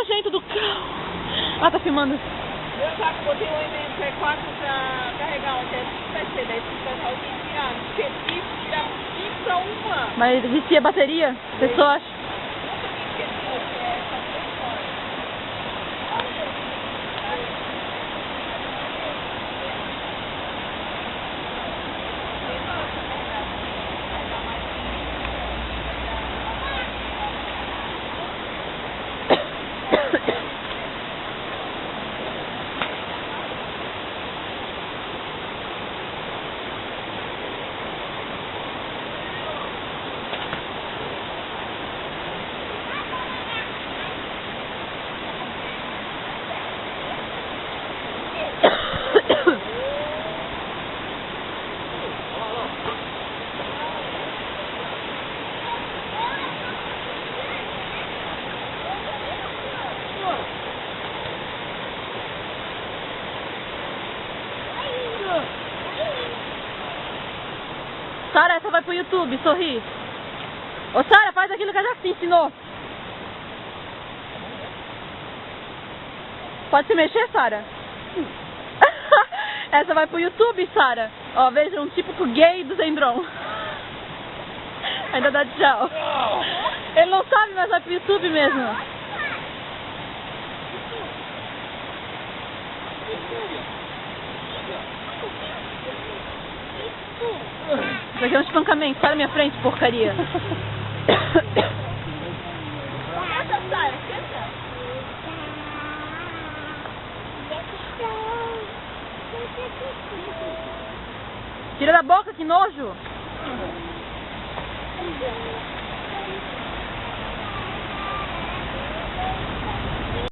assento do carro. Ah, tá filmando. Eu já botei o MP4 pra carregar ontem, vai ser 10 para tirar, esqueci, tirar 5 para uma. Mas vicia a bateria? A pessoa acha. Sara, essa vai pro YouTube, sorri. Ô Sara, faz aquilo que a Jaci ensinou. Pode se mexer, Sara? Essa vai pro YouTube, Sara. Ó, veja, um típico gay do Zendron. Ainda dá tchau. Ele não sabe, mas vai pro YouTube mesmo. Isso aqui é um espancamento, sai da minha frente, porcaria. Tira da boca, que nojo!